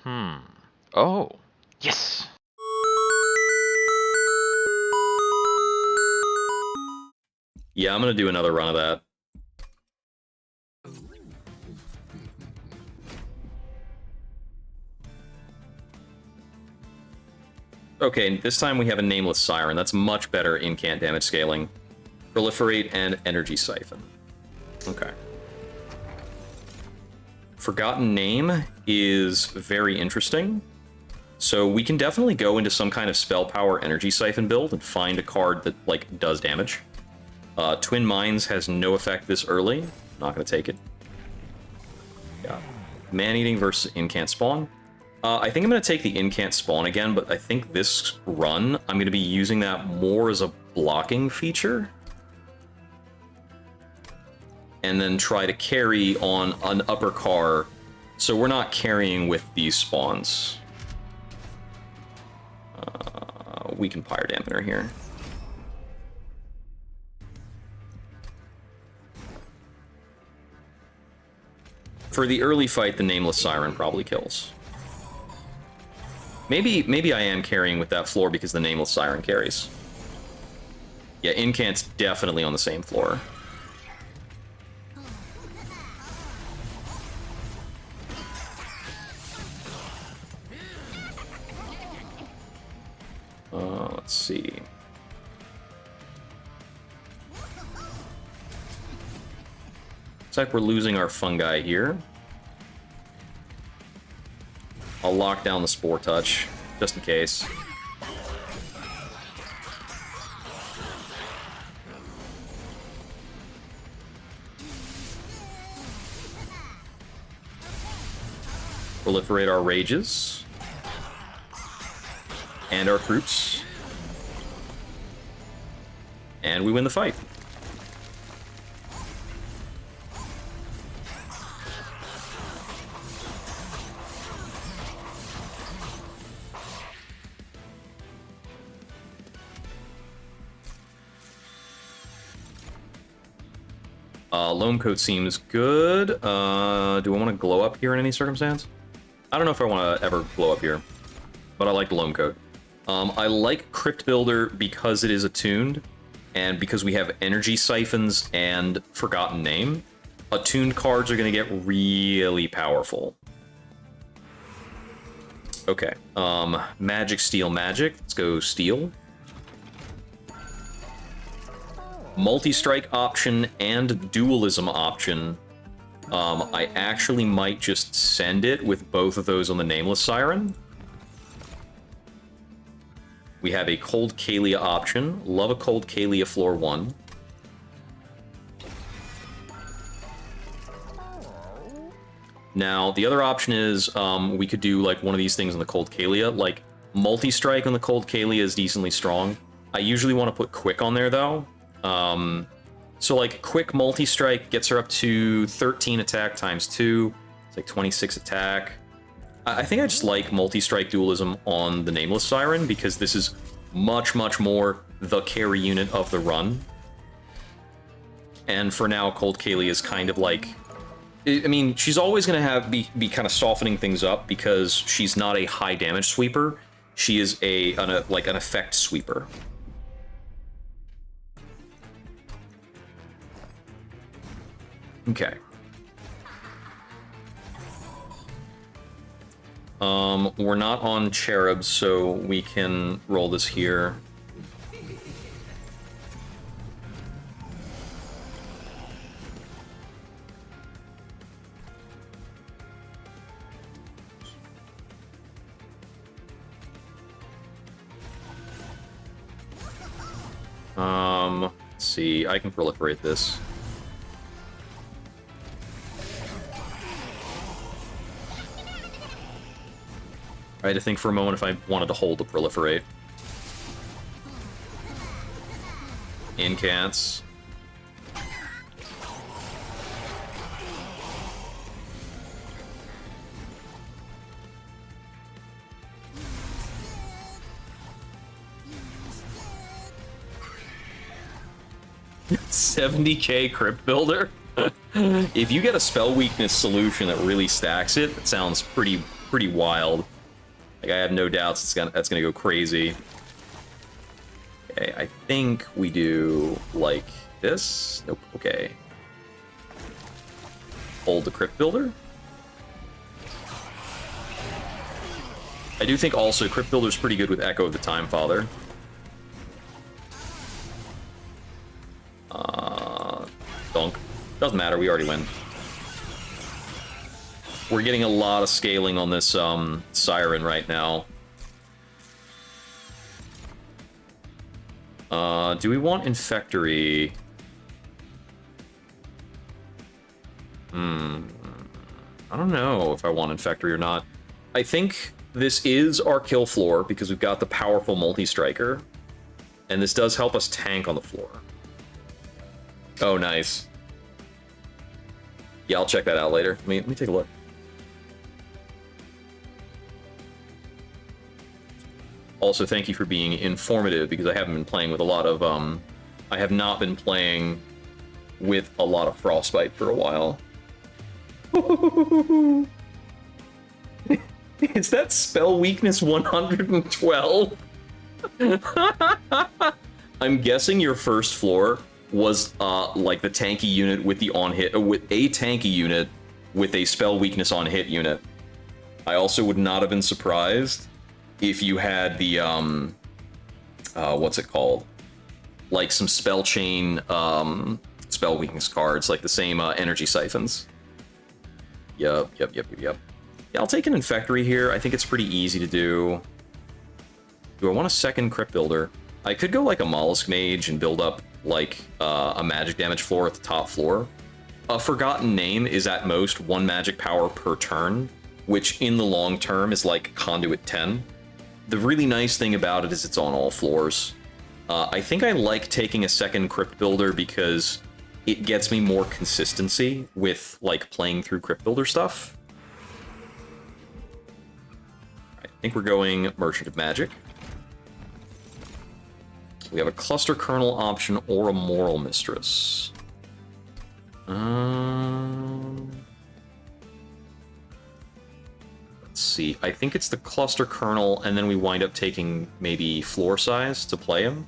Oh. Yes! Yeah, I'm gonna do another run of that. Okay, this time we have a Nameless Siren. That's much better incant damage scaling. Proliferate and Energy Siphon. Okay. Forgotten Name is very interesting. So we can definitely go into some kind of Spell Power Energy Siphon build and find a card that, like, does damage. Twin Minds has no effect this early. Not gonna take it. Yeah. Man-Eating versus Incant Spawn. I think I'm going to take the Incant Spawn again, but I think this run, I'm going to be using that more as a blocking feature. And then try to carry on an upper car, so we're not carrying with these spawns. We can Pyre Dampener here. For the early fight, the Nameless Siren probably kills. Maybe I am carrying with that floor because the Nameless Siren carries. Yeah, Incant's definitely on the same floor. Let's see. Looks like we're losing our fungi here. I'll lock down the Spore Touch, just in case. Proliferate our Rages. And our troops. And we win the fight. Loam Coat seems good. Do I want to glow up here in any circumstance? I don't know if I want to ever glow up here, but I like Loam Coat. I like Crypt Builder because it is attuned, and because we have Energy Siphons and Forgotten Name. Attuned cards are going to get really powerful. Okay, Magic, Steel, Magic. Let's go Steel. Multi-strike option and dualism option. I actually might just send it with both of those on the Nameless Siren. We have a Cold Kalia option. Love a Cold Kalia floor 1. Now, the other option is we could do like one of these things on the Cold Kalia. Like, multi-strike on the Cold Kalia is decently strong. I usually want to put Quick on there, though. So like quick multi-strike gets her up to 13 attack times 2. It's like 26 attack. I think I just like multi-strike dualism on the Nameless Siren because this is much, much more the carry unit of the run. And for now, Cold Kalia is kind of like... I mean, she's always going to be kind of softening things up because she's not a high damage sweeper. She is an effect sweeper. Okay. We're not on Cherubs, so we can roll this here. Let's see, I can proliferate this. I had to think for a moment if I wanted to hold the proliferate. Incants. $70K Crypt Builder? If you get a spell weakness solution that really stacks it, it sounds pretty pretty wild. Like, I have no doubts that's gonna go crazy. Okay, I think we do, like, this. Nope, okay. Hold the Crypt Builder. I do think also Crypt Builder's pretty good with Echo of the Time Father. Dunk. Doesn't matter, we already win. We're getting a lot of scaling on this Siren right now. Do we want Infectory? I don't know if I want Infectory or not. I think this is our kill floor because we've got the powerful multi-striker. And this does help us tank on the floor. Oh, nice. Yeah, I'll check that out later. Let me take a look. Also, thank you for being informative, because I haven't been playing with a lot of, I have not been playing with a lot of Frostbite for a while. Is that spell weakness 112? I'm guessing your first floor was, like the tanky unit with the on-hit, with a tanky unit with a spell weakness on-hit unit. I also would not have been surprised if you had the, what's it called? Like some spell chain, spell weakness cards, like the same, energy siphons. Yep. Yeah, I'll take an Infectory here. I think it's pretty easy to do. Do I want a second Crypt Builder? I could go like a Mollusk Mage and build up, like, a magic damage floor at the top floor. A Forgotten Name is at most 1 magic power per turn, which in the long term is like Conduit 10. The really nice thing about it is it's on all floors. I think I like taking a second Crypt Builder because it gets me more consistency with, like, playing through Crypt Builder stuff. I think we're going Merchant of Magic. We have a Cluster Kernel option or a Moral Mistress. Let's see. I think it's the Cluster Kernel, and then we wind up taking maybe Floor Size to play him.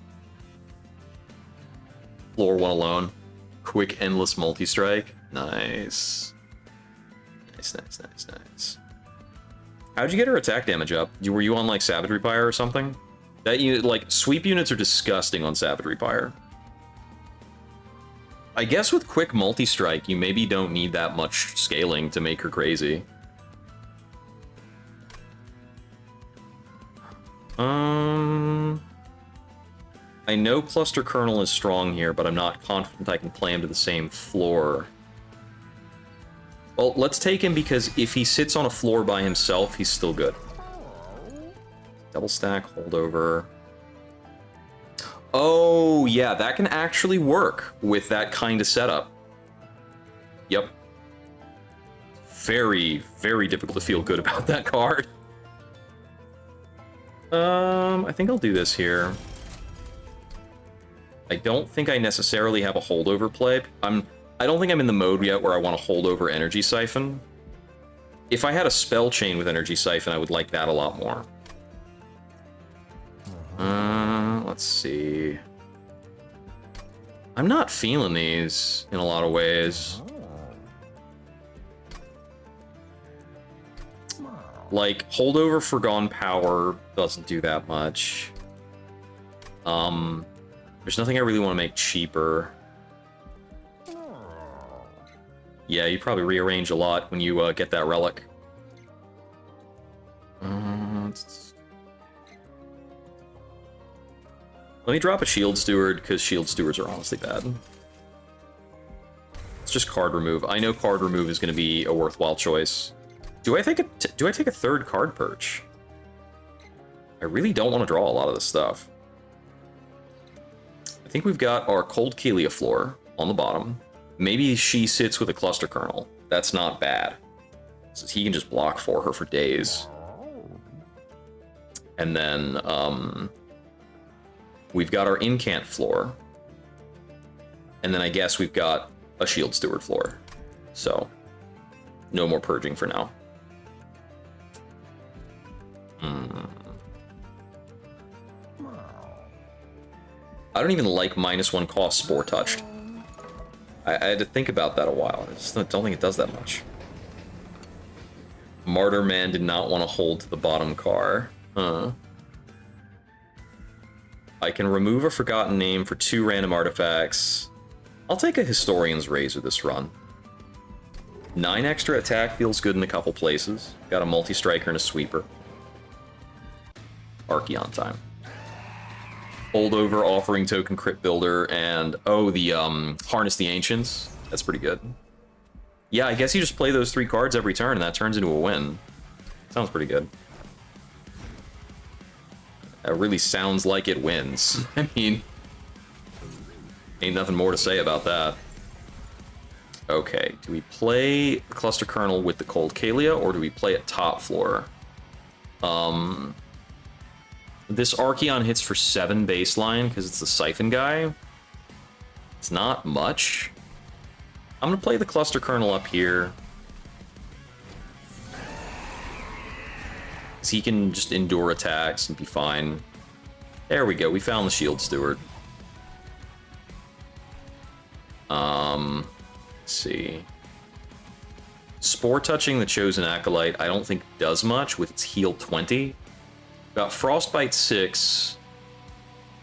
Floor 1 alone. Quick, endless multi-strike. Nice. Nice. How'd you get her attack damage up? Were you on, like, Savagery Pyre or something? That unit, like, sweep units are disgusting on Savagery Pyre. I guess with quick multi-strike, you maybe don't need that much scaling to make her crazy. I know Cluster Kernel is strong here, but I'm not confident I can play him to the same floor. Well, let's take him because if he sits on a floor by himself, he's still good. Double stack, holdover. Oh, yeah, that can actually work with that kind of setup. Yep. Very, very difficult to feel good about that card. I think I'll do this here. I don't think I necessarily have a holdover play. I don't think I'm in the mode yet where I want to hold over Energy Siphon. If I had a spell chain with Energy Siphon, I would like that a lot more. Let's see. I'm not feeling these in a lot of ways. Like, holdover Forgone Power doesn't do that much. There's nothing I really want to make cheaper. Yeah, you probably rearrange a lot when you get that relic. Let me drop a Shield Steward, because Shield Stewards are honestly bad. It's just card remove. I know card remove is going to be a worthwhile choice. Do I take a third card perch? I really don't want to draw a lot of this stuff. I think we've got our Cold Kelia floor on the bottom. Maybe she sits with a Cluster Kernel. That's not bad. So he can just block for her for days. And then, we've got our Incant floor. And then I guess we've got a Shield Steward floor. So, no more purging for now. I don't even like -1 cost Spore Touched. I had to think about that a while. I just don't think it does that much. Martyr Man did not want to hold to the bottom car. Huh. I can remove a forgotten name for 2 random artifacts. I'll take a Historian's Razor this run. 9 extra attack feels good in a couple places. Got a multi-striker and a sweeper. Archeon time. Holdover, Offering Token, Crypt Builder, and oh, the Harness the Ancients. That's pretty good. Yeah, I guess you just play those 3 cards every turn and that turns into a win. Sounds pretty good. That really sounds like it wins. I mean, ain't nothing more to say about that. Okay, do we play Cluster Kernel with the Cold Kalia, or do we play it top floor? This Archeon hits for 7 baseline because it's the Siphon guy. It's not much. I'm gonna play the Cluster Kernel up here. Because he can just endure attacks and be fine. There we go, we found the Shield Steward. Let's see. Spore Touching the Chosen Acolyte I don't think does much with its heal 20. Got Frostbite 6.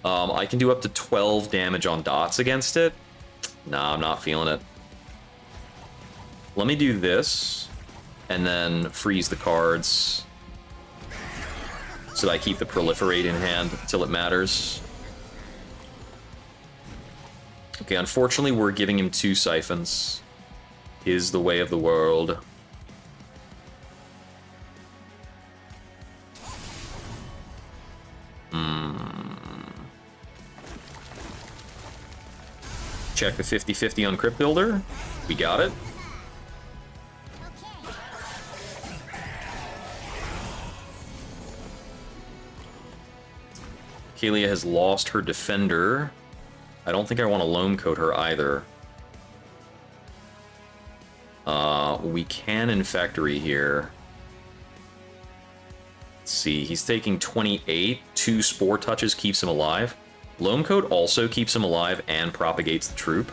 I can do up to 12 damage on dots against it. Nah, I'm not feeling it. Let me do this, and then freeze the cards so that I keep the Proliferate in hand until it matters. Okay, unfortunately we're giving him 2 Siphons. Is the way of the world. Check the 50-50 on Crypt Builder. We got it. Kalia has lost her Defender. I don't think I want to Loam Coat her either. We can Infectory here. Let's see, he's taking 28. 2 Spore Touches keeps him alive. Loam Coat also keeps him alive and propagates the troop.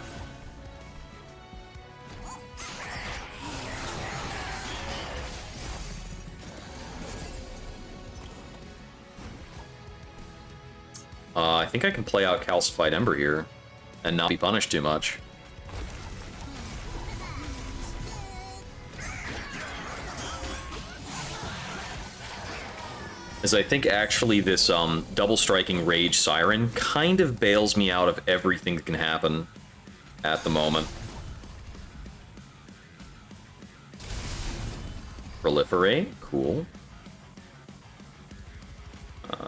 I think I can play out Calcified Ember here and not be punished too much. As I think actually this double striking Rage Siren kind of bails me out of everything that can happen at the moment. Proliferate, cool.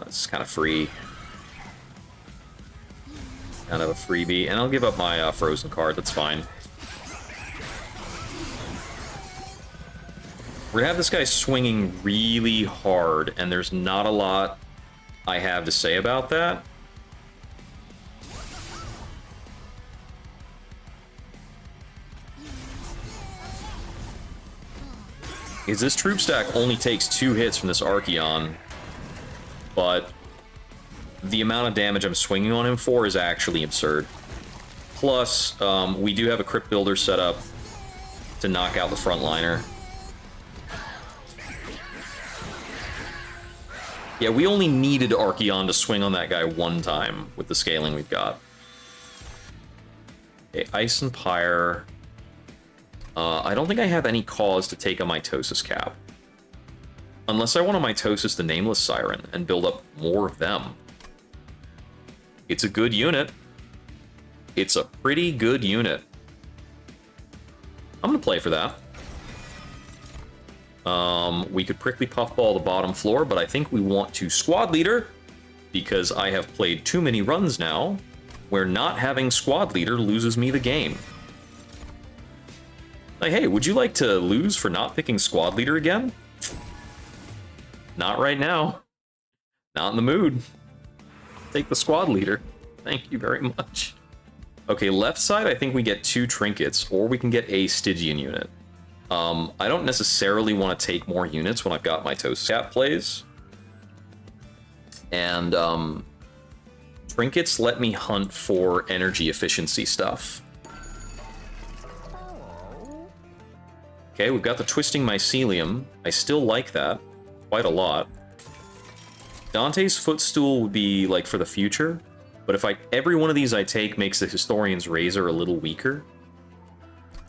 It's kind of free. Kind of a freebie, and I'll give up my Frozen card, that's fine. We're gonna have this guy swinging really hard, and there's not a lot I have to say about that. Is this troop stack only takes 2 hits from this Archeon, but the amount of damage I'm swinging on him for is actually absurd. Plus, we do have a Crypt Builder set up to knock out the frontliner. Yeah, we only needed Archeon to swing on that guy 1 time with the scaling we've got. Okay, Ice and Pyre. I don't think I have any cause to take a Mitosis Cap. Unless I want to Mitosis the Nameless Siren and build up more of them. It's a good unit. It's a pretty good unit. I'm gonna play for that. We could Prickly Puffball the bottom floor, but I think we want to Squad Leader, because I have played too many runs now where not having Squad Leader loses me the game. Like, hey, would you like to lose for not picking Squad Leader again? Not right now. Not in the mood. Take the Squad Leader. Thank you very much. Okay, left side, I think we get 2 Trinkets, or we can get a Stygian unit. I don't necessarily want to take more units when I've got my Toast Cap plays. And, Trinkets let me hunt for energy efficiency stuff. Okay, we've got the Twisting Mycelium. I still like that quite a lot. Dante's Footstool would be, like, for the future. But if every one of these I take makes the Historian's Razor a little weaker.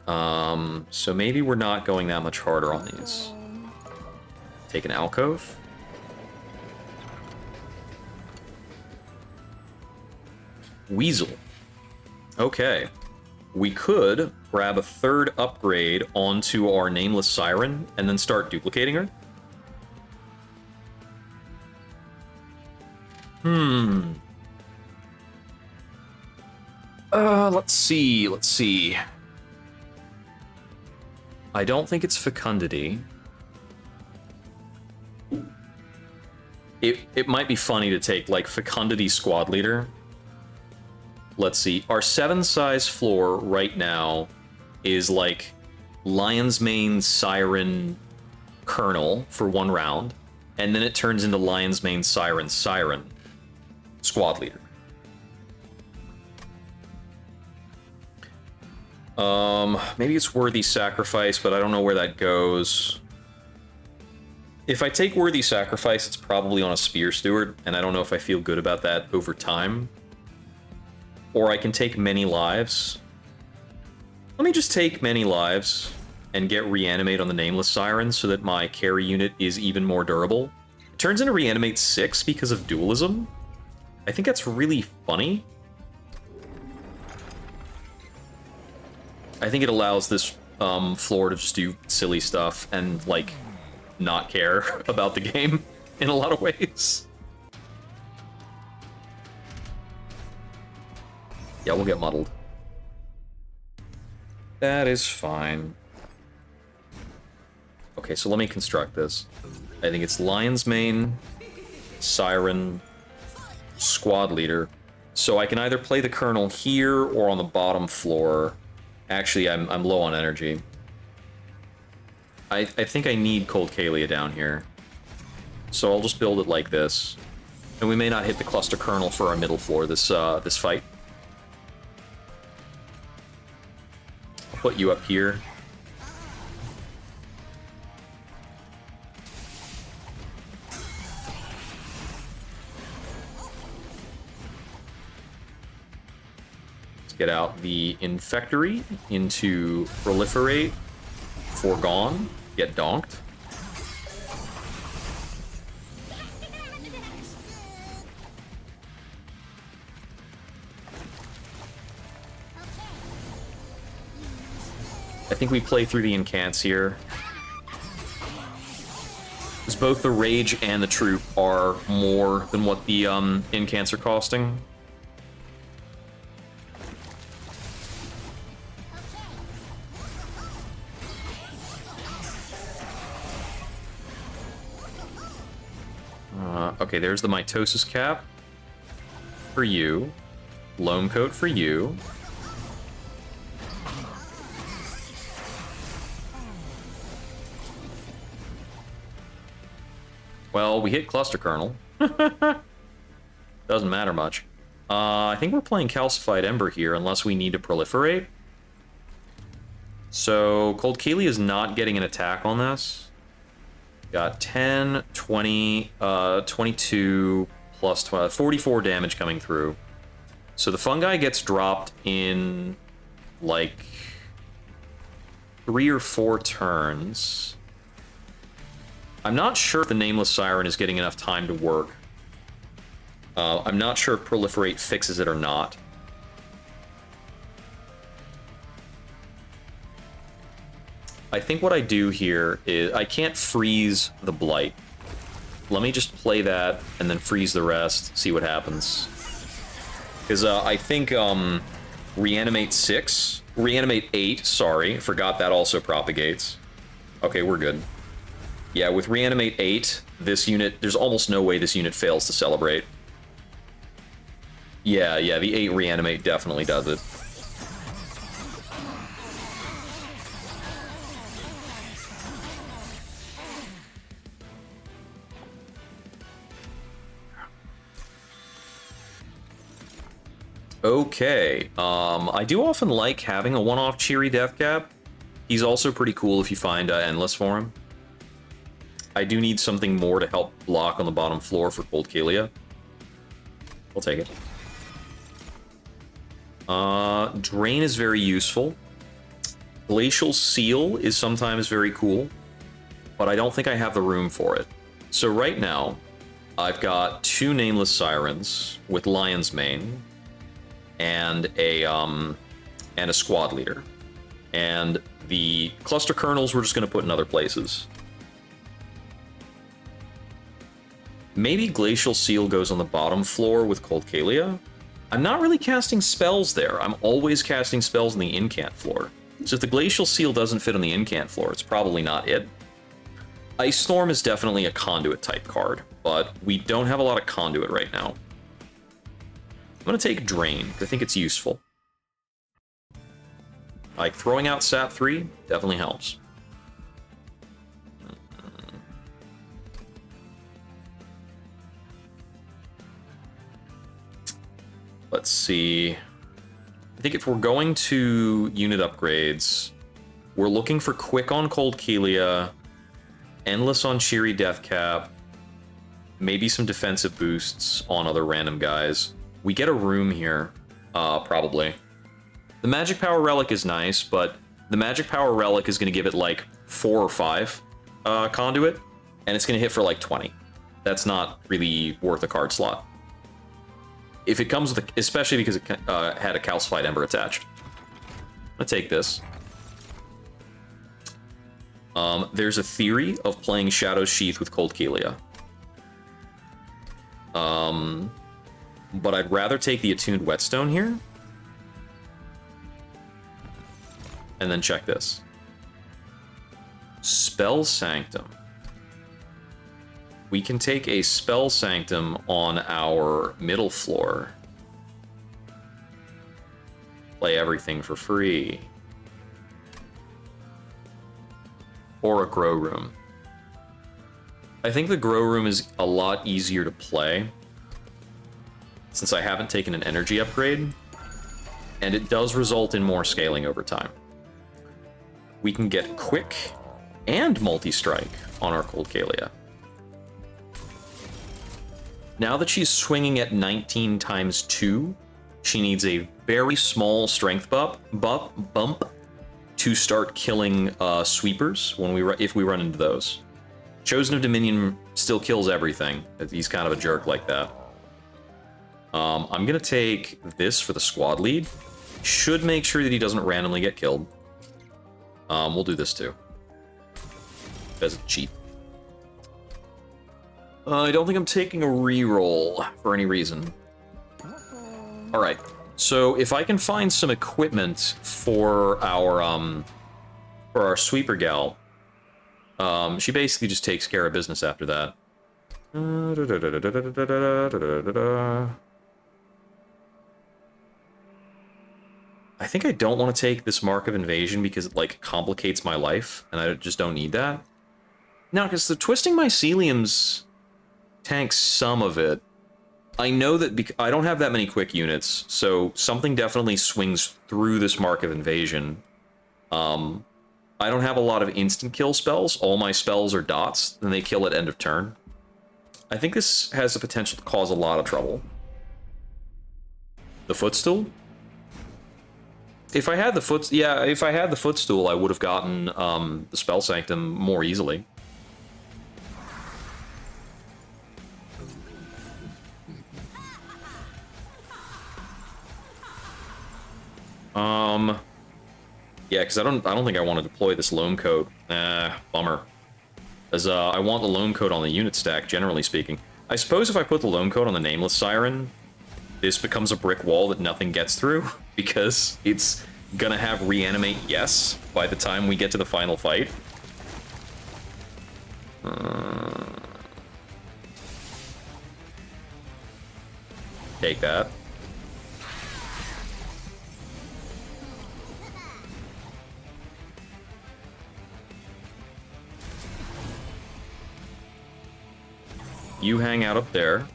So maybe we're not going that much harder on these. Take an Alcove. Weasel. Okay. We could grab a third upgrade onto our Nameless Siren and then start duplicating her. Let's see. I don't think it's Fecundity. It might be funny to take, like, Fecundity Squad Leader. Let's see. Our 7-size floor right now is, like, Lion's Mane Siren Colonel for 1 round, and then it turns into Lion's Mane Siren Squad Leader. Maybe it's Worthy Sacrifice, but I don't know where that goes. If I take Worthy Sacrifice, it's probably on a Spear Steward, and I don't know if I feel good about that over time. Or I can take Many Lives. Let me just take Many Lives and get Reanimate on the Nameless Sirens so that my carry unit is even more durable. It turns into Reanimate 6 because of dualism. I think that's really funny. I think it allows this floor to just do silly stuff and, like, not care about the game in a lot of ways. Yeah, we'll get muddled. That is fine. Okay, so let me construct this. I think it's Lion's Mane, Siren, Squad Leader. So I can either play the Colonel here or on the bottom floor. Actually, I'm low on energy. I think I need Cold Kalia down here. So I'll just build it like this. And we may not hit the Cluster Colonel for our middle floor this fight. I'll put you up here. Get out the Infectory into Proliferate, Foregone, get donked. I think we play through the incants here. Because both the Rage and the Troop are more than what the incants are costing. Okay, there's the Mitosis Cap for you. Loam Coat for you. Well, we hit Cluster Kernel. Doesn't matter much. I think we're playing Calcified Ember here, unless we need to proliferate. So, Cold Kalia is not getting an attack on this. Got 10, 20, 22, plus 12, 44 damage coming through. So the fungi gets dropped in, like, 3 or 4 turns. I'm not sure if the Nameless Siren is getting enough time to work. I'm not sure if Proliferate fixes it or not. I think what I do here is I can't freeze the Blight. Let me just play that and then freeze the rest, see what happens. Because I think Reanimate 6, Reanimate 8, sorry, forgot that also propagates. Okay, we're good. Yeah, with Reanimate 8, this unit, there's almost no way this unit fails to celebrate. Yeah, the 8 Reanimate definitely does it. Okay, I do often like having a one-off Cheery Death Cap. He's also pretty cool if you find Endless for him. I do need something more to help block on the bottom floor for Cold Kalia. I'll take it. Drain is very useful. Glacial Seal is sometimes very cool, but I don't think I have the room for it. So right now, I've got 2 Nameless Sirens with Lion's Mane and a squad leader. And the cluster kernels we're just going to put in other places. Maybe Glacial Seal goes on the bottom floor with Cold Kalia. I'm not really casting spells there. I'm always casting spells on the incant floor. So if the Glacial Seal doesn't fit on the incant floor, it's probably not it. Ice Storm is definitely a conduit type card, but we don't have a lot of conduit right now. I'm going to take Drain, because I think it's useful. Like, throwing out Sap 3 definitely helps. Let's see. I think if we're going to unit upgrades, we're looking for Quick on Cold Kalia, Endless on Cheery Death Cap, maybe some defensive boosts on other random guys. We get a room here, probably. The Magic Power Relic is nice, but the Magic Power Relic is going to give it like 4 or 5 conduit, and it's going to hit for like 20. That's not really worth a card slot. If it comes with, especially because it had a Calcified Ember attached. I'm gonna take this. There's a theory of playing Shadow Sheath with Cold Kalia. But I'd rather take the Attuned Whetstone here. And then check this. Spell Sanctum. We can take a Spell Sanctum on our middle floor. Play everything for free. Or a Grow Room. I think the Grow Room is a lot easier to play, since I haven't taken an energy upgrade, and it does result in more scaling over time. We can get Quick and Multi-Strike on our Cold Kalia. Now that she's swinging at 19 times 2, she needs a very small strength bump to start killing sweepers when if we run into those. Chosen of Dominion still kills everything. He's kind of a jerk like that. I'm gonna take this for the squad lead. Should make sure that he doesn't randomly get killed. We'll do this too. Because it's cheap. I don't think I'm taking a reroll for any reason. Alright, so if I can find some equipment for our sweeper gal, she basically just takes care of business after that. I think I don't want to take this Mark of Invasion because it, like, complicates my life, and I just don't need that. Now, because the Twisting Myceliums tanks some of it. I know that I don't have that many quick units, so something definitely swings through this Mark of Invasion. I don't have a lot of instant kill spells. All my spells are dots, and they kill at end of turn. I think this has the potential to cause a lot of trouble. The Footstool? If I had the Footstool, I would have gotten the Spell Sanctum more easily. Yeah, because I don't think I want to deploy this Loam Coat. Bummer. As I want the Loam Coat on the unit stack, generally speaking. I suppose if I put the Loam Coat on the Nameless Siren, this becomes a brick wall that nothing gets through, because it's gonna have Reanimate Yes by the time we get to the final fight. Take that. You hang out up there.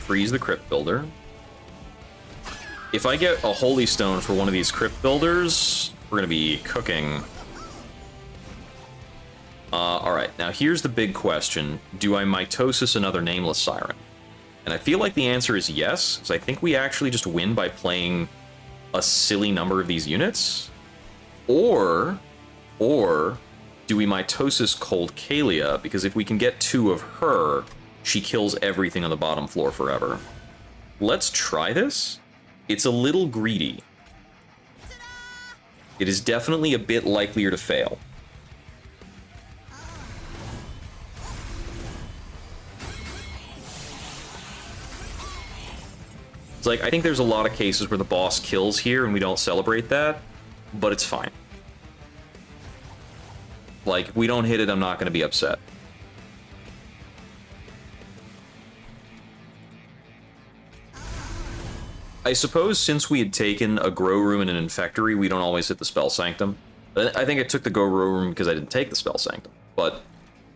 freeze the Crypt Builder. If I get a Holy Stone for one of these Crypt Builders, we're gonna be cooking. Alright, now here's the big question. Do I Mitosis another Nameless Siren? And I feel like the answer is yes, because I think we actually just win by playing a silly number of these units. Or do we Mitosis Cold Kalia? Because if we can get 2 of her, she kills everything on the bottom floor forever. Let's try this. It's a little greedy. It is definitely a bit likelier to fail. It's like, I think there's a lot of cases where the boss kills here and we don't celebrate that, but it's fine. Like, if we don't hit it, I'm not going to be upset. I suppose since we had taken a Grow Room and an Infectory, we don't always hit the Spell Sanctum. I think I took the Grow Room because I didn't take the Spell Sanctum, but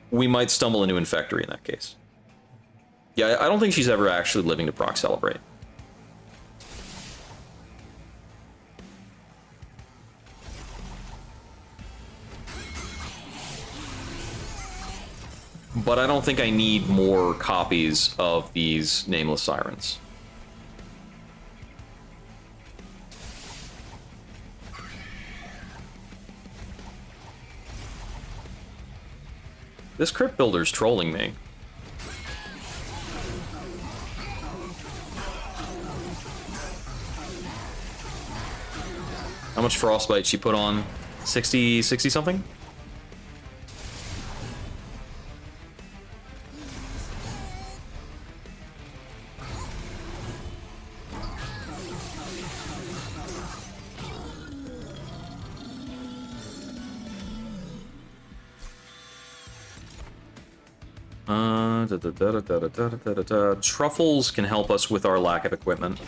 we might stumble into Infectory in that case. Yeah, I don't think she's ever actually living to proc Celebrate. But I don't think I need more copies of these Nameless Sirens. This Crypt Builder's trolling me. How much Frostbite she put on? 60 something? Truffles can help us with our lack of equipment.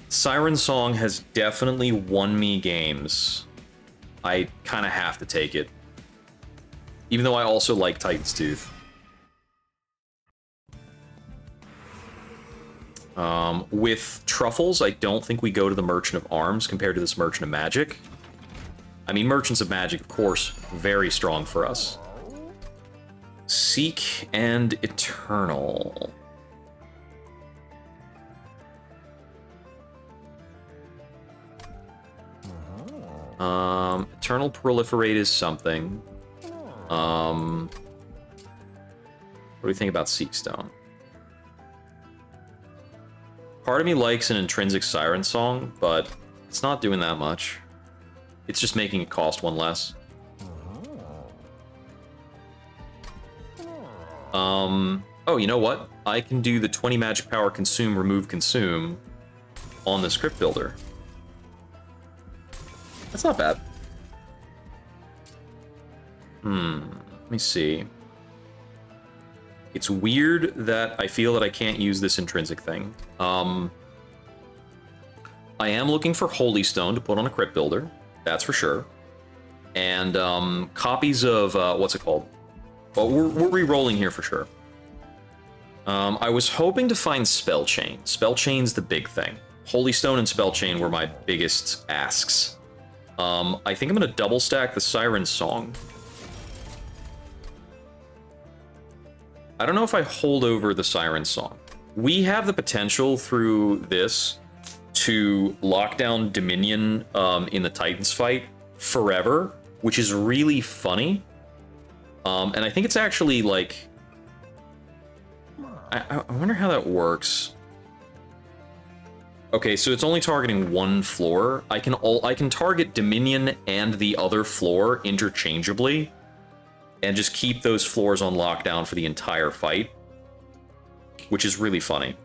Siren Song has definitely won me games. I kind of have to take it. Even though I also like Titan's Tooth. With Truffles, I don't think we go to the Merchant of Arms compared to this Merchant of Magic. I mean, Merchants of Magic, of course, very strong for us. Seek and Eternal. Eternal Proliferate is something. What do we think about Seek Stone? Part of me likes an intrinsic Siren Song, but it's not doing that much. It's just making it cost 1 less. Oh, you know what? I can do the 20 magic power consume, remove, consume on the Crypt Builder. That's not bad. Let me see. It's weird that I feel that I can't use this intrinsic thing. I am looking for Holy Stone to put on a Crypt Builder. That's for sure. And copies of, what's it called? Well, we're re-rolling here for sure. I was hoping to find Spell Chain. Spell Chain's the big thing. Holy Stone and Spell Chain were my biggest asks. I think I'm going to double stack the Siren Song. I don't know if I hold over the Siren Song. We have the potential through this to lock down Dominion in the Titans fight forever, which is really funny. And I think it's actually like... I wonder how that works. Okay, so it's only targeting one floor. I can target Dominion and the other floor interchangeably, and just keep those floors on lockdown for the entire fight, which is really funny.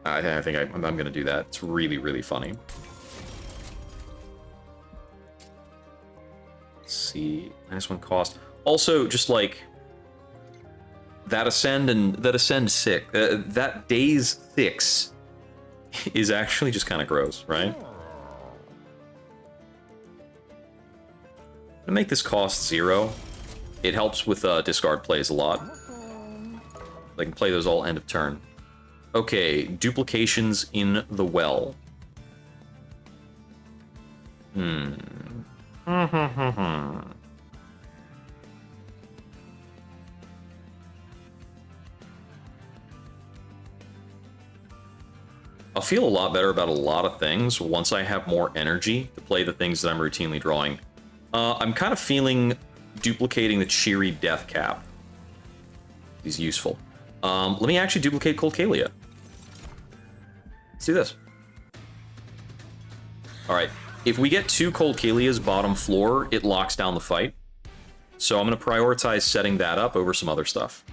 I think I'm gonna do that. It's really, really funny. Let's see, -1 cost. Also, just like that Ascend and that Ascend 6, that Daze 6 is actually just kind of gross, right? I'm gonna make this cost 0. It helps with discard plays a lot. I can play those all end of turn. Okay, duplications in the well. I'll feel a lot better about a lot of things once I have more energy to play the things that I'm routinely drawing. I'm kind of feeling duplicating the Cheery Death Cap. He's useful. Let me actually duplicate Cold Kalia. Let's do this. Alright, if we get 2 Cold Kalias bottom floor, it locks down the fight. So I'm going to prioritize setting that up over some other stuff.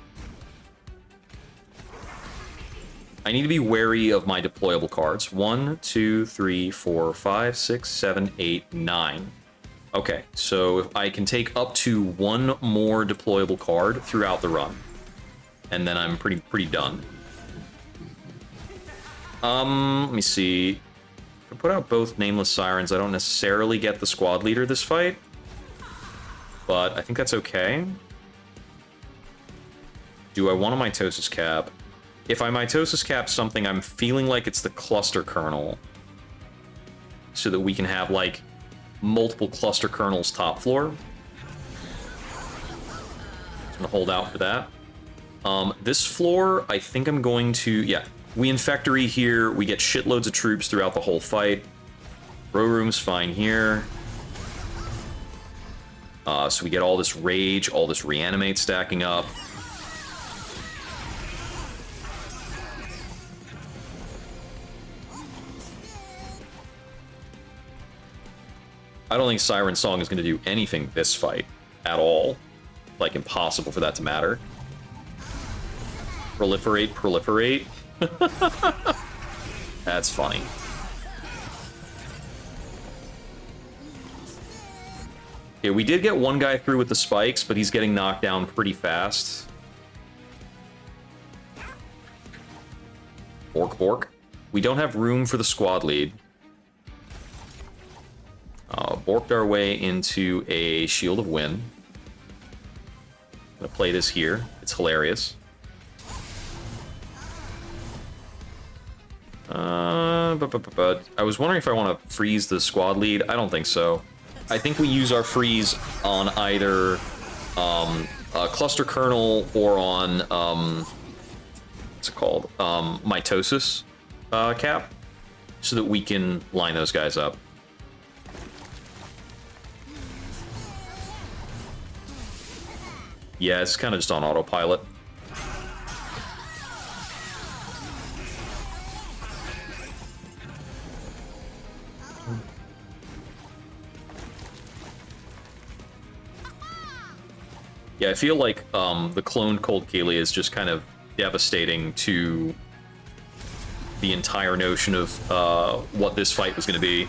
I need to be wary of my deployable cards. 1, 2, 3, 4, 5, 6, 7, 8, 9. Okay, so if I can take up to 1 more deployable card throughout the run. And then I'm pretty done. Let me see. If I put out both Nameless Sirens, I don't necessarily get the squad leader this fight. But I think that's okay. Do I want a Mitosis Cap? If I Mitosis Cap something, I'm feeling like it's the Cluster Kernel. So that we can have, like, multiple Cluster Kernels top floor. I'm gonna hold out for that. This floor, I think I'm going to... Yeah, we Infectory here. We get shitloads of troops throughout the whole fight. Row Room's fine here. So we get all this Rage, all this Reanimate stacking up. I don't think Siren Song is going to do anything this fight at all. Like, impossible for that to matter. Proliferate, proliferate. That's funny. Yeah, we did get one guy through with the spikes, but he's getting knocked down pretty fast. Bork, bork. We don't have room for the squad lead. Borked our way into a Shield of Wind. I'm gonna play this here. It's hilarious. But I was wondering if I want to freeze the squad lead. I don't think so. I think we use our freeze on either a Cluster Kernel or on what's it called? Mitosis Cap, so that we can line those guys up. Yeah, it's kind of just on autopilot. Yeah, I feel like the cloned Cold Kalia is just kind of devastating to the entire notion of what this fight was going to be.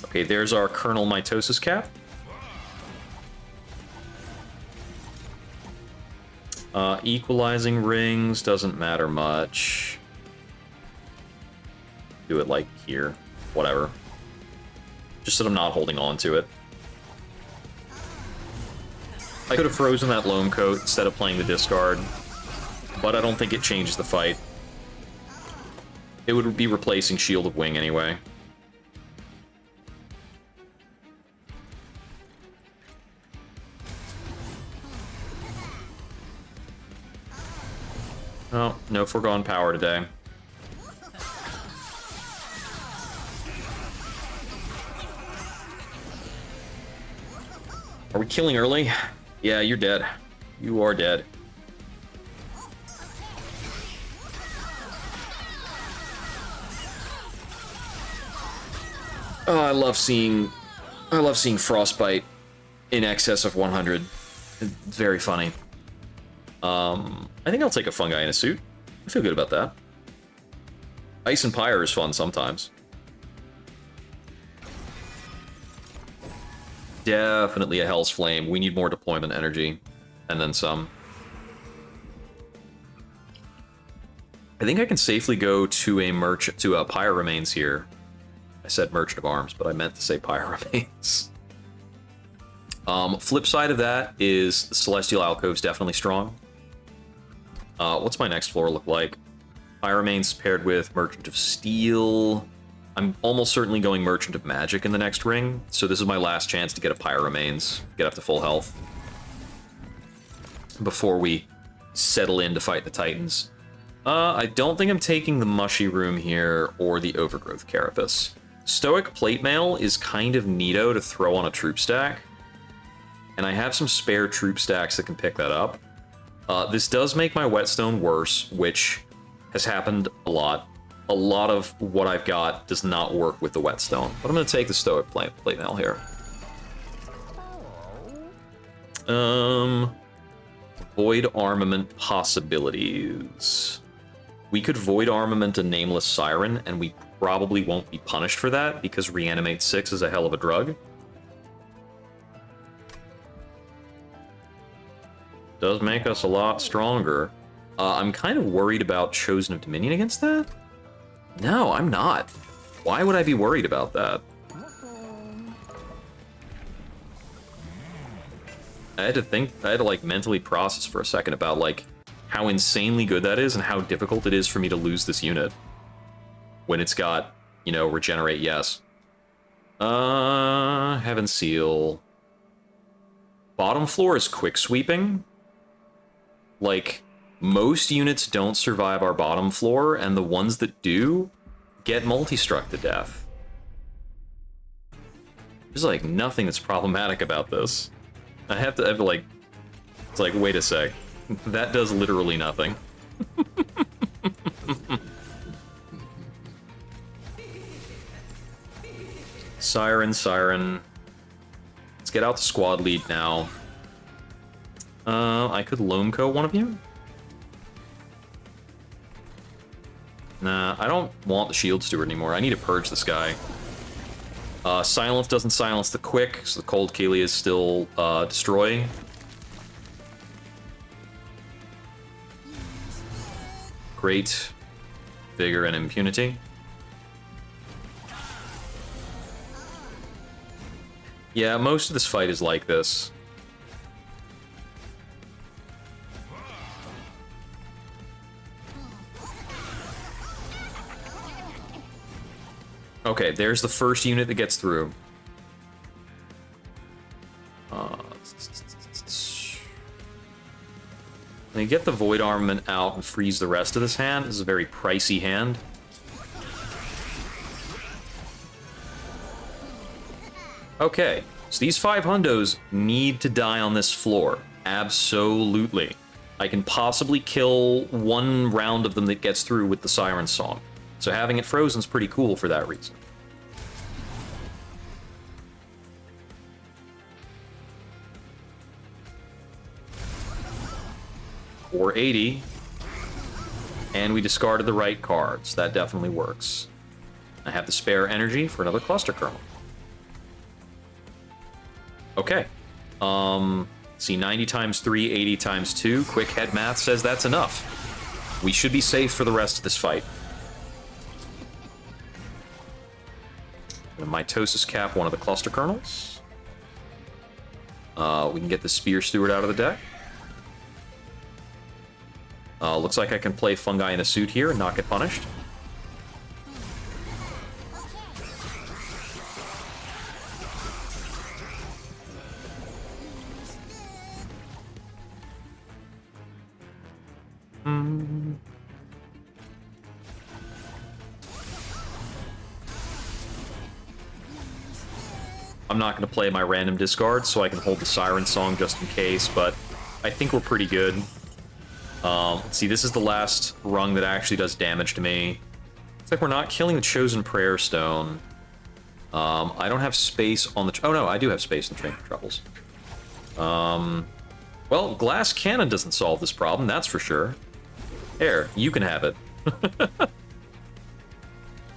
Okay, there's our Kernel Mitosis Cap. Equalizing rings doesn't matter much. Do it like here. Whatever. Just that I'm not holding on to it. I could have frozen that Loam Coat instead of playing the discard, but I don't think it changes the fight. It would be replacing Shield of Wing anyway. Oh, no foregone power today. Are we killing early? Yeah, you're dead. You are dead. Oh, I love seeing Frostbite in excess of 100. It's very funny. I think I'll take a Fungi in a suit. I feel good about that. Ice and Pyre is fun sometimes. Definitely a Hell's Flame. We need more deployment energy. And then some. I think I can safely go to a Pyre Remains here. I said Merchant of Arms, but I meant to say Pyramanes. Flip side of that is the Celestial Alcove's definitely strong. What's my next floor look like? Pyramanes paired with Merchant of Steel. I'm almost certainly going Merchant of Magic in the next ring, so this is my last chance to get a Pyramanes, get up to full health, before we settle in to fight the Titans. I don't think I'm taking the Mushy Room here or the Overgrowth Carapace. Stoic Plate Mail is kind of neato to throw on a troop stack, and I have some spare troop stacks that can pick that up. This does make my Whetstone worse, which has happened a lot. A lot of what I've got does not work with the Whetstone, but I'm going to take the Stoic Plate Mail here. Void Armament possibilities. We could Void Armament a Nameless Siren, and we probably won't be punished for that, because Reanimate 6 is a hell of a drug. Does make us a lot stronger. I'm kind of worried about Chosen of Dominion against that? No, I'm not. Why would I be worried about that? I had to like mentally process for a second about like how insanely good that is and how difficult it is for me to lose this unit when it's got, you know, regenerate, yes. Heaven Seal. Bottom floor is quick sweeping. Like, most units don't survive our bottom floor, and the ones that do get multi-struck to death. There's like nothing that's problematic about this. I have to like, it's like, wait a sec. That does literally nothing. Siren. Let's get out the squad lead now. I could Loamco one of you? Nah, I don't want the Shield Steward anymore. I need to purge this guy. Silence doesn't silence the quick, so the Cold Kalia is still destroy. Great vigor and impunity. Yeah, most of this fight is like this. Okay, there's the first unit that gets through. When you get the Void Armament out and freeze the rest of this hand, this is a very pricey hand. Okay, so these 5 hundos need to die on this floor. Absolutely. I can possibly kill one round of them that gets through with the Siren Song. So having it frozen is pretty cool for that reason. Or 80. And we discarded the right cards. That definitely works. I have the spare energy for another Cluster Kernel. Okay. See, 90 times 3, 80 times 2. Quick head math says that's enough. We should be safe for the rest of this fight. Mitosis cap one of the Cluster Kernels. We can get the Spear Steward out of the deck. Looks like I can play Fungi in a Suit here and not get punished. I'm not going to play my random discard, so I can hold the Siren Song just in case, but I think we're pretty good. Let's see, this is the last rung that actually does damage to me. It's like we're not killing the Chosen Prayer Stone. I don't have space on the... Oh no, I do have space in the Train for Troubles. Well, Glass Cannon doesn't solve this problem, that's for sure. Here, you can have it.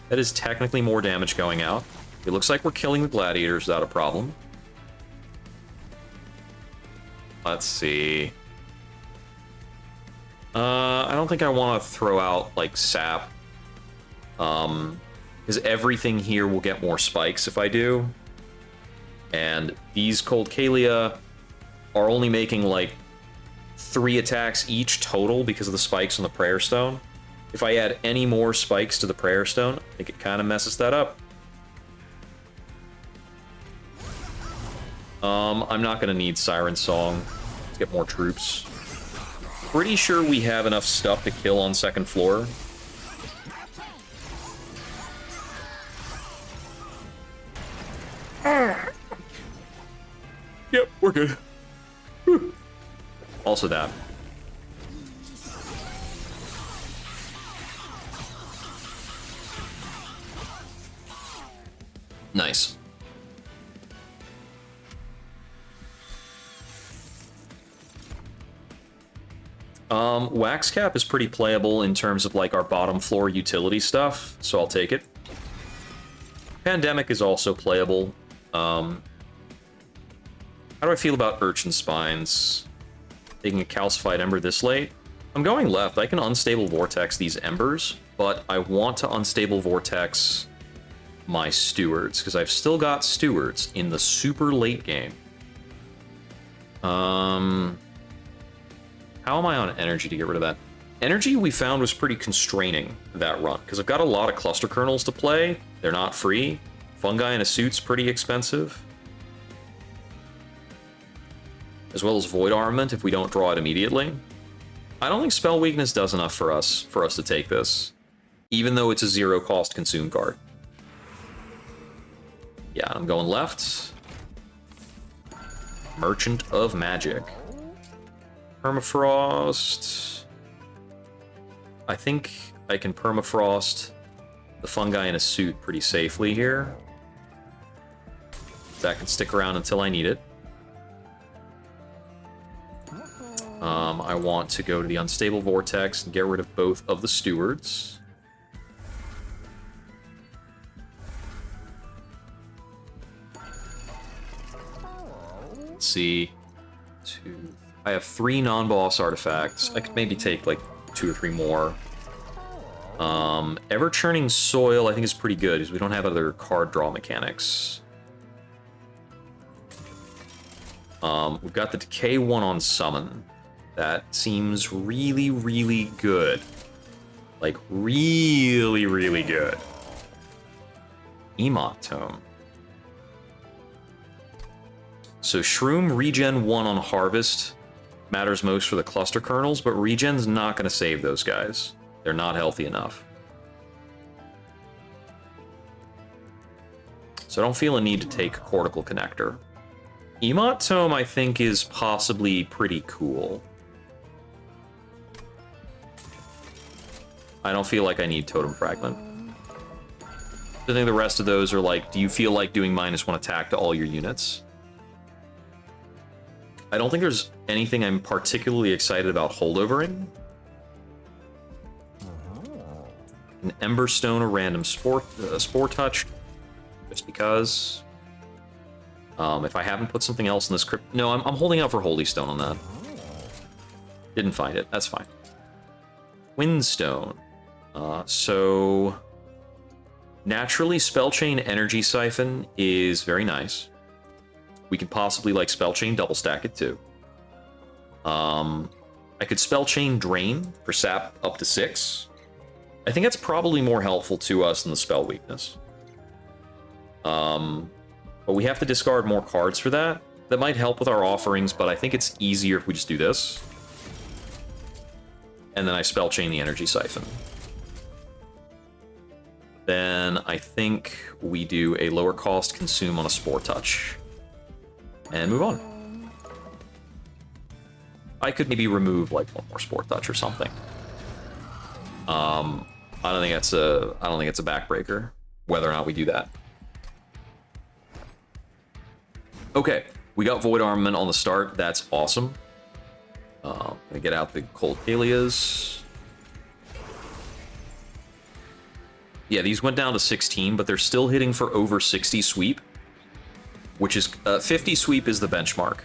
That is technically more damage going out. It looks like we're killing the Gladiators without a problem. Let's see. I don't think I want to throw out, like, Sap. Because Because everything here will get more spikes if I do. And these Cold Kalia are only making like 3 attacks each total because of the spikes on the Prayer Stone. If I add any more spikes to the Prayer Stone, I think it kind of messes that up. I'm not going to need Siren Song to get more troops. Pretty sure we have enough stuff to kill on second floor. Yep, we're good. Whew. Also that. Nice. Wax Cap is pretty playable in terms of like our bottom floor utility stuff, so I'll take it. Pandemic is also playable. How do I feel about Urchin Spines? Taking a Calcified Ember this late? I'm going left. I can Unstable Vortex these Embers, but I want to Unstable Vortex my Stewards, because I've still got Stewards in the super late game. How am I on energy to get rid of that? Energy we found was pretty constraining that run, because I've got a lot of cluster kernels to play. They're not free. Fungi in a suit's pretty expensive. As well as Void Armament if we don't draw it immediately. I don't think Spell Weakness does enough for us to take this, even though it's a 0-cost consume card. Yeah, I'm going left. Merchant of Magic. Permafrost. I think I can Permafrost the Fungi in a suit pretty safely here. That can stick around until I need it. I want to go to the Unstable Vortex and get rid of both of the Stewards. Let's see. I have 3 non-boss artifacts. I could maybe take like 2 or 3 more. Ever-Churning Soil I think is pretty good because we don't have other card draw mechanics. We've got the Decay one on Summon. That seems really, really good. Like, really, really good. Emot Tome. So Shroom Regen 1 on Harvest matters most for the cluster kernels, but Regen's not going to save those guys. They're not healthy enough. So I don't feel a need to take Cortical Connector. Emot Tome, I think, is possibly pretty cool. I don't feel like I need Totem Fragment. I think the rest of those are like, do you feel like doing -1 attack to all your units? I don't think there's anything I'm particularly excited about holdovering. An Emberstone, a random Spore Touch, just because. If I haven't put something else in this crypt... No, I'm holding out for Holy Stone on that. Didn't find it. That's fine. Windstone. So... Naturally, Spellchain Energy Siphon is very nice. We could possibly, like, Spellchain double stack it, too. I could Spellchain Drain for sap up to 6. I think that's probably more helpful to us than the Spell Weakness. But we have to discard more cards for that. That might help with our offerings, but I think it's easier if we just do this. And then I Spellchain the Energy Siphon. Then I think we do a lower cost consume on a Spore Touch. And move on. I could maybe remove like 1 more Spore Touch or something. I don't think it's a backbreaker, whether or not we do that. Okay, we got Void Armament on the start. That's awesome. Gonna get out the Cold Kalias. Yeah, these went down to 16, but they're still hitting for over 60 sweep, which is 50 sweep is the benchmark.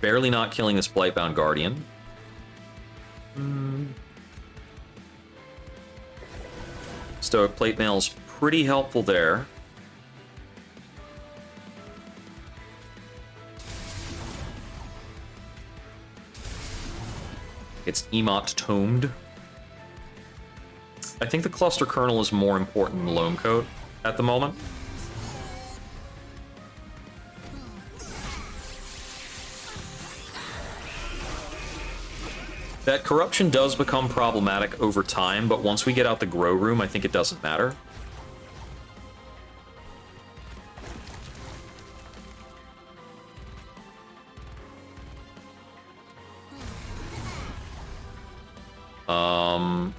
barely not killing this Blightbound Guardian. Stoic Plate Mail's pretty helpful there. It's Emot Tomed. I think the Cluster Kernel is more important than Loam Coat at the moment. That Corruption does become problematic over time, but once we get out the Grow Room, I think it doesn't matter.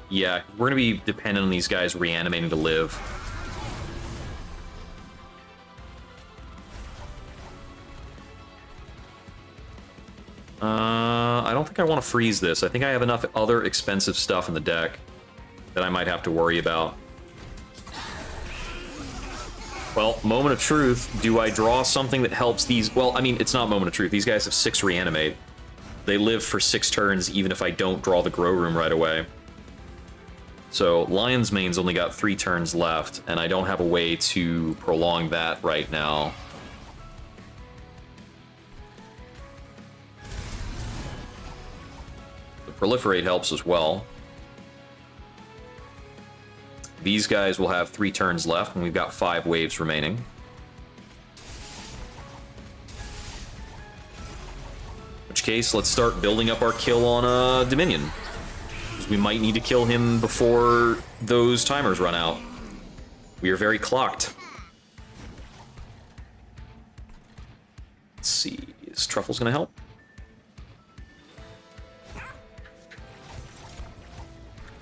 Yeah, we're gonna be dependent on these guys reanimating to live. I don't think I want to freeze this. I think I have enough other expensive stuff in the deck that I might have to worry about. Well, Moment of Truth. Do I draw something that helps these? Well, I mean, it's not Moment of Truth. These guys have 6 reanimate. They live for 6 turns even if I don't draw the Grow Room right away. So Lion's Mane's only got 3 turns left, and I don't have a way to prolong that right now. The Proliferate helps as well. These guys will have 3 turns left, and we've got 5 waves remaining. In which case, let's start building up our kill on Dominion. Because we might need to kill him before those timers run out. We are very clocked. Let's see, is Truffle's gonna help?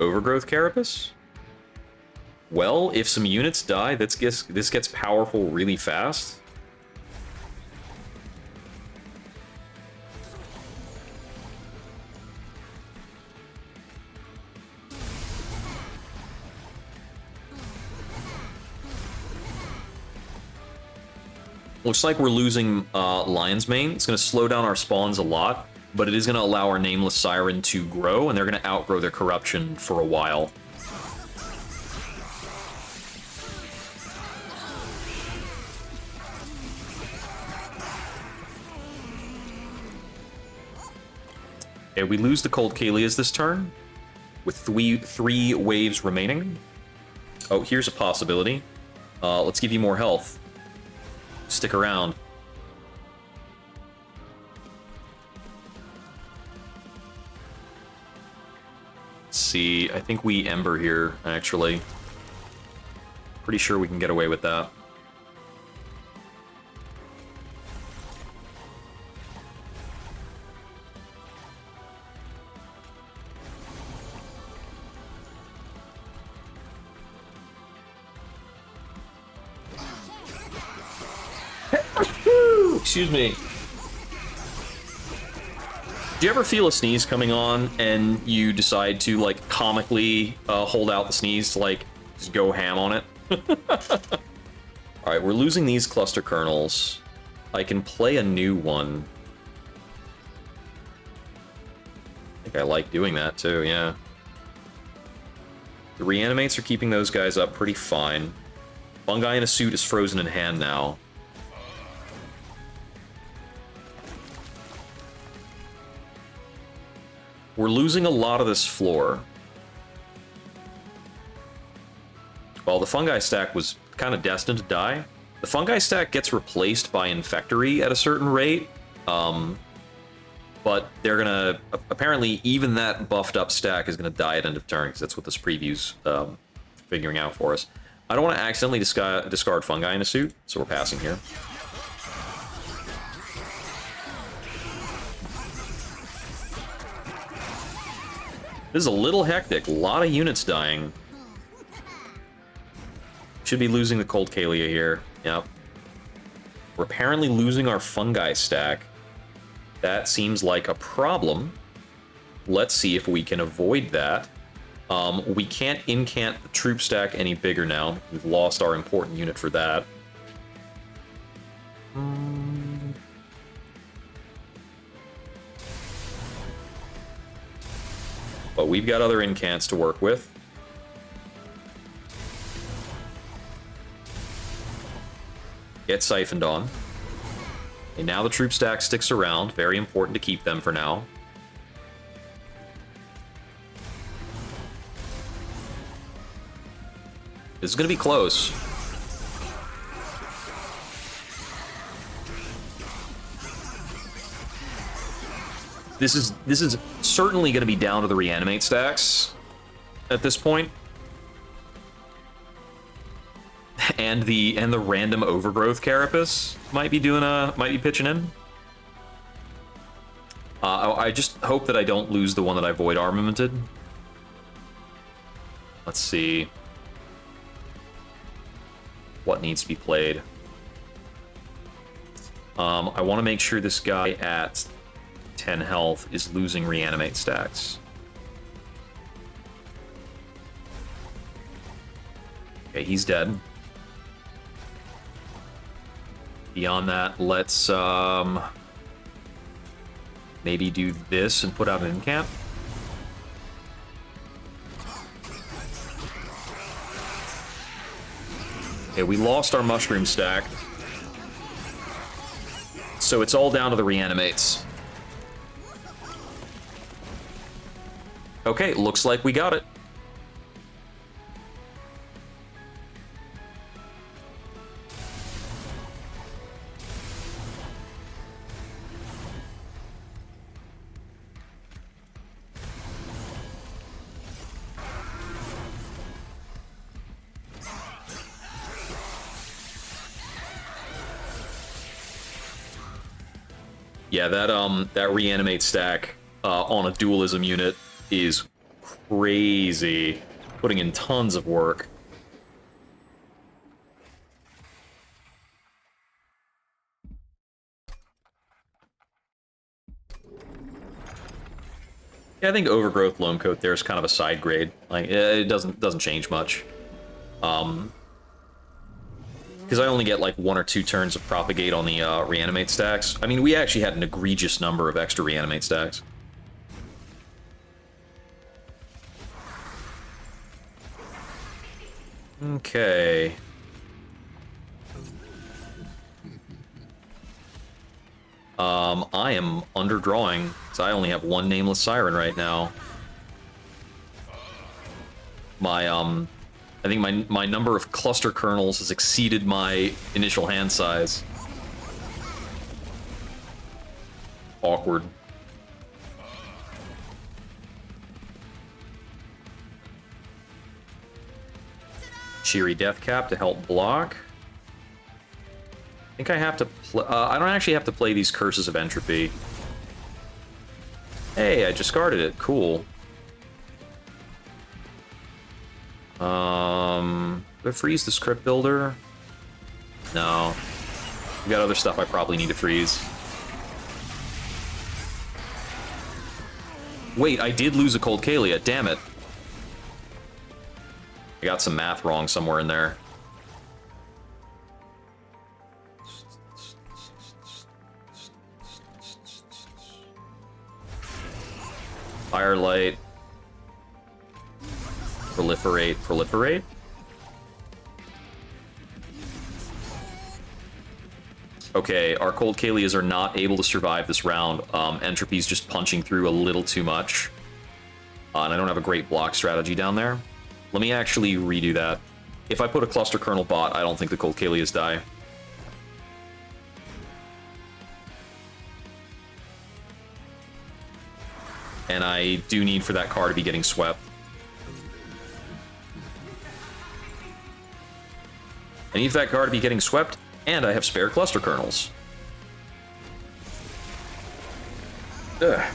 Overgrowth Carapace? Well, if some units die, this gets powerful really fast. Looks like we're losing Lion's Mane. It's going to slow down our spawns a lot, but it is going to allow our Nameless Siren to grow, and they're going to outgrow their corruption for a while. Okay, we lose the Cold Kalias this turn, with three waves remaining. Oh, here's a possibility. Let's give you more health. Stick around. Let's see, I think we Ember here, actually. Pretty sure we can get away with that. Excuse me. Do you ever feel a sneeze coming on and you decide to, like, comically hold out the sneeze to, like, just go ham on it? Alright, we're losing these cluster kernels. I can play a new one. I think I like doing that too, yeah. The reanimates are keeping those guys up pretty fine. Fungi in a suit is frozen in hand now. We're losing a lot of this floor. Well, the fungi stack was kind of destined to die. The fungi stack gets replaced by Infectory at a certain rate, but they're gonna apparently even that buffed up stack is gonna die at end of turn, because that's what this preview's figuring out for us. I don't want to accidentally discard fungi in a suit, so we're passing here. This is a little hectic. A lot of units dying. Should be losing the Cold Kalia here. Yep. We're apparently losing our fungi stack. That seems like a problem. Let's see if we can avoid that. We can't incant the troop stack any bigger now. We've lost our important unit for that. But we've got other incants to work with. Get siphoned on. And now the troop stack sticks around. Very important to keep them for now. This is going to be close. This is certainly going to be down to the reanimate stacks at this point. And the random overgrowth carapace might be pitching in. I just hope that I don't lose the one that I void armamented. Let's see what needs to be played. I want to make sure this guy at 10 health is losing reanimate stacks. Okay, he's dead. Beyond that, let's maybe do this and put out an incant. Okay, we lost our mushroom stack. So it's all down to the reanimates. Okay, looks like we got it. Yeah, that reanimate stack on a dualism unit is crazy, putting in tons of work. Yeah, I think overgrowth loam coat there is kind of a side grade. Like it doesn't change much. Because I only get like 1 or 2 turns of propagate on the reanimate stacks. I mean, we actually had an egregious number of extra reanimate stacks. Okay. I am underdrawing, because I only have 1 Nameless Siren right now. I think my number of cluster kernels has exceeded my initial hand size. Awkward. Cheery Death Cap to help block. I think I have to I don't actually have to play these Curses of Entropy. Hey, I discarded it. Cool. Do I freeze the script builder? No. We got other stuff I probably need to freeze. Wait, I did lose a Cold Kalia, damn it. I got some math wrong somewhere in there. Firelight. Proliferate, proliferate. Okay, our Cold Kalias are not able to survive this round. Entropy's just punching through a little too much. And I don't have a great block strategy down there. Let me actually redo that. If I put a Cluster Kernel bot, I don't think the Cold Kalias die. And I do need for that car to be getting swept. I need for that car to be getting swept, and I have spare cluster kernels. Ugh.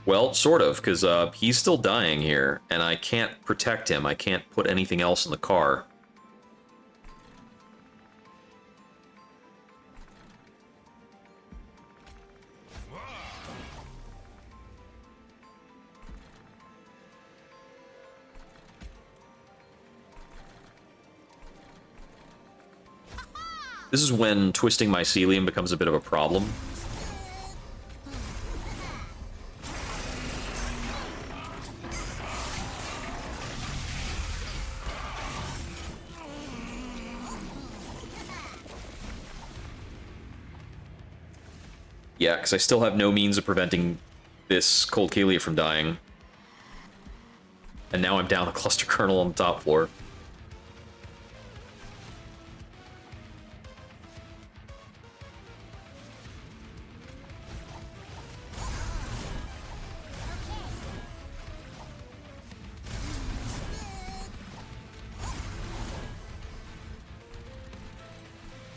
Well, sort of, because he's still dying here, and I can't protect him. I can't put anything else in the car. This is when twisting mycelium becomes a bit of a problem. Yeah, because I still have no means of preventing this Cold Kalia from dying. And now I'm down a cluster kernel on the top floor.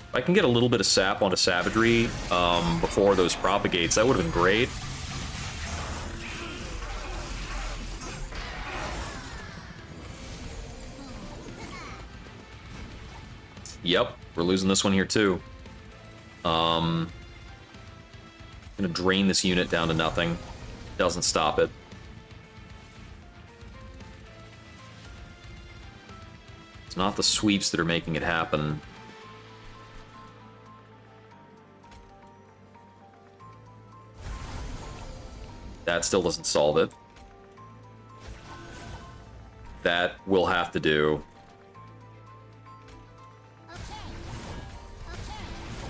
If I can get a little bit of sap onto Savagery before those propagates, that would have been great. Yep, we're losing this one here too. Gonna drain this unit down to nothing. Doesn't stop it. It's not the sweeps that are making it happen. That still doesn't solve it. That will have to do.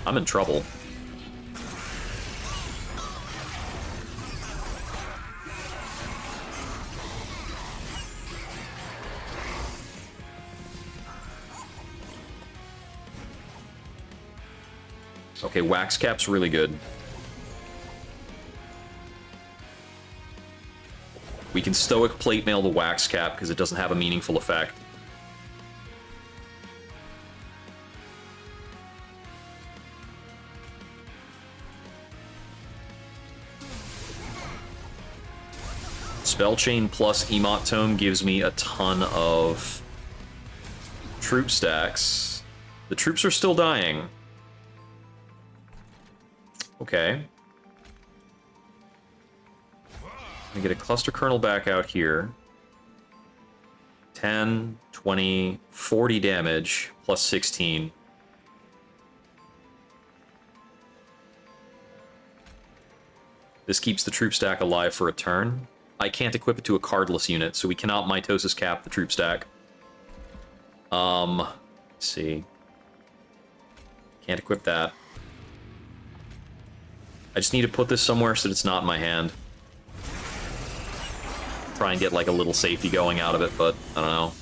I'm in trouble. Okay, Wax Cap's really good. We can Stoic Plate Mail the Wax Cap because it doesn't have a meaningful effect. Spell Chain plus Emot Tome gives me a ton of troop stacks. The troops are still dying. Okay. I get a cluster kernel back out here. 10, 20, 40 damage, plus 16. This keeps the troop stack alive for a turn. I can't equip it to a cardless unit, so we cannot mitosis cap the troop stack. Let's see. Can't equip that. I just need to put this somewhere so that it's not in my hand. Try and get like a little safety going out of it, but I don't know.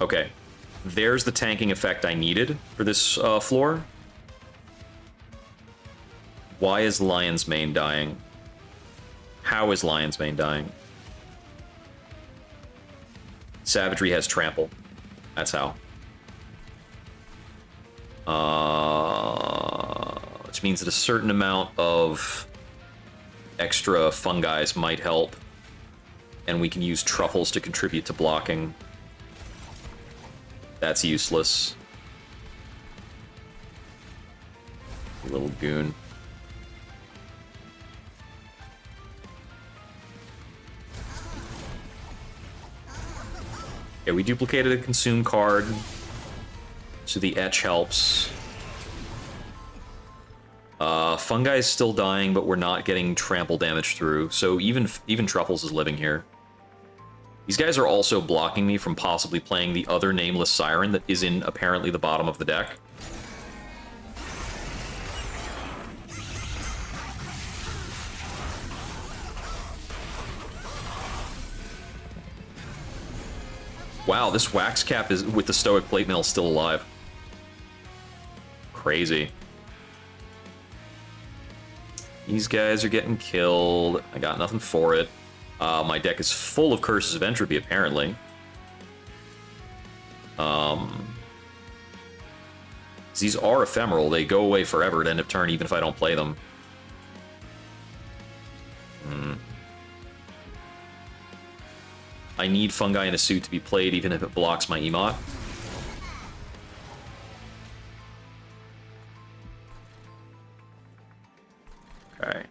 Okay, there's the tanking effect I needed for this floor. Why is Lion's Mane dying? How is Lion's Mane dying? Savagery has trample. That's how. Which means that a certain amount of extra fungi might help, and we can use truffles to contribute to blocking. That's useless. Little goon. Okay, we duplicated a consume card, so the etch helps. Fungi is still dying, but we're not getting trample damage through, so even Truffles is living here. These guys are also blocking me from possibly playing the other Nameless Siren that is in apparently the bottom of the deck. Wow, this Wax Cap is with the Stoic Plate Mail still alive. Crazy. These guys are getting killed. I got nothing for it. My deck is full of Curses of Entropy, apparently. These are ephemeral. They go away forever at end of turn, even if I don't play them. I need Fungi in a Suit to be played, even if it blocks my Emot. Okay.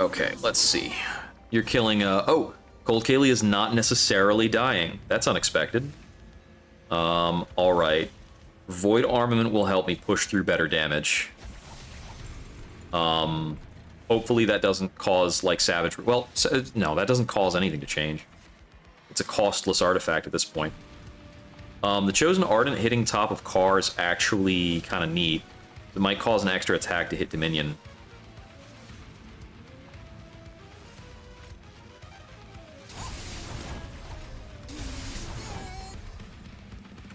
Okay, let's see. You're killing, oh! Cold Kaylee is not necessarily dying. That's unexpected. Alright. Void Armament will help me push through better damage. Hopefully that doesn't cause, like, Savage... Well, no, that doesn't cause anything to change. It's a costless artifact at this point. The Chosen Ardent hitting top of Car is actually kind of neat. It might cause an extra attack to hit Dominion.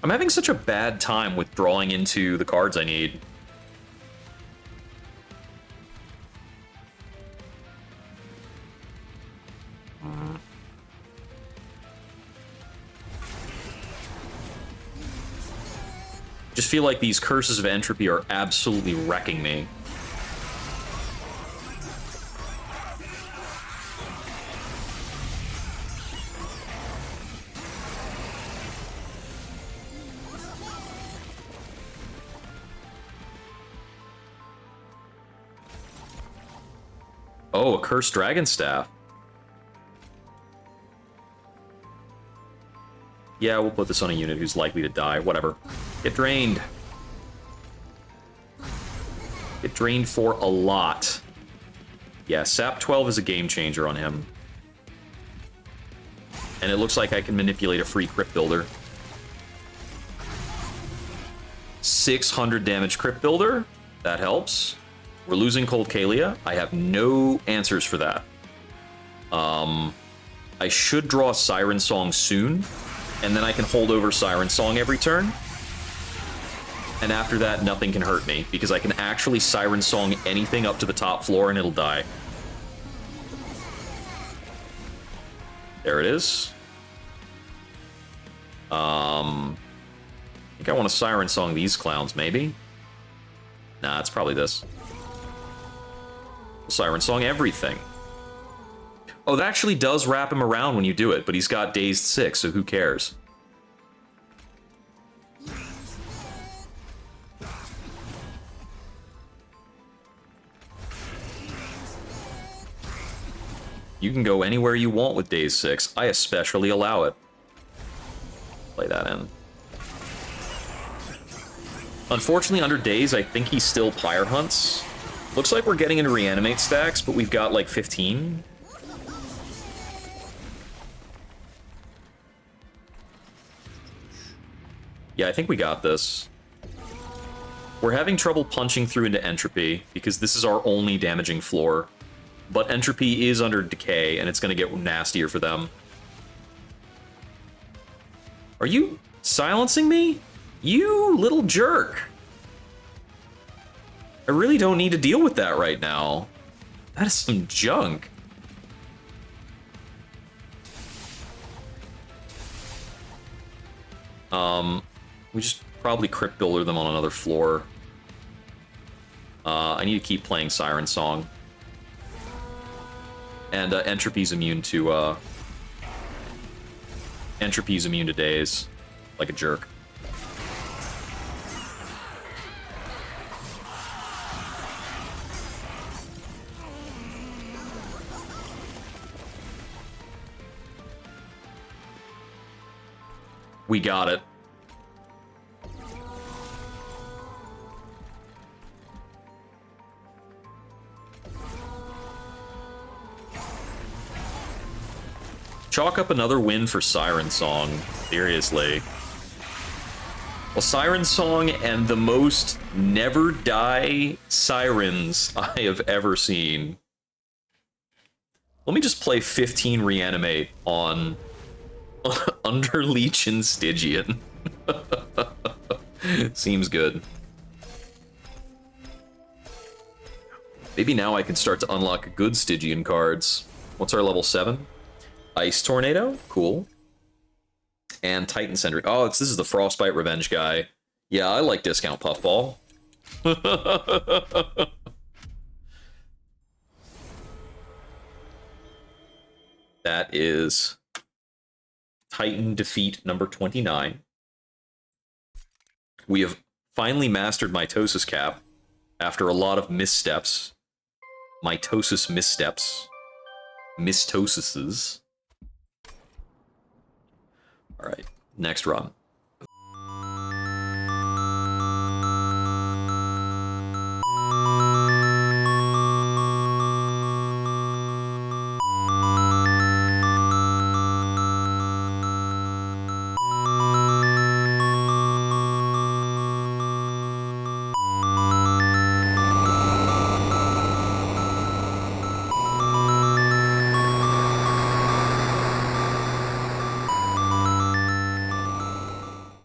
I'm having such a bad time with drawing into the cards I need. Just feel like these Curses of Entropy are absolutely wrecking me. Oh, a Cursed Dragon Staff. Yeah, we'll put this on a unit who's likely to die. Whatever. Get drained. Get drained for a lot. Yeah, Sap 12 is a game changer on him. And it looks like I can manipulate a free Crypt Builder. 600 damage Crypt Builder. That helps. We're losing Cold Kaylee. I have no answers for that. I should draw Siren Song soon, and then I can hold over Siren Song every turn. And after that, nothing can hurt me, because I can actually Siren Song anything up to the top floor and it'll die. There it is. I think I want to Siren Song these clowns, maybe? Nah, it's probably this. Siren Song everything. Oh, that actually does wrap him around when you do it, but he's got Dazed 6, so who cares? You can go anywhere you want with Dazed 6. I especially allow it. Play that in. Unfortunately, under Daze, I think he still Pyre Hunts. Looks like we're getting into Reanimate stacks, but we've got like 15. Yeah, I think we got this. We're having trouble punching through into Entropy, because this is our only damaging floor. But Entropy is under Decay, and it's going to get nastier for them. Are you silencing me? You little jerk! I really don't need to deal with that right now. That is some junk. We just probably Crypt Builder them on another floor. I need to keep playing Siren Song. And Entropy's immune to Daze. Like a jerk. We got it. Chalk up another win for Siren Song. Seriously. Well, Siren Song and the most never die sirens I have ever seen. Let me just play 15 Reanimate on Underleech and Stygian. Seems good. Maybe now I can start to unlock good Stygian cards. What's our level 7? Ice Tornado? Cool. And Titan Sentry. Oh, this is the Frostbite Revenge guy. Yeah, I like Discount Puffball. That is Titan defeat number 29. We have finally mastered Mitosis Cap after a lot of missteps. Mitosis missteps. Mistosises. Alright, next run.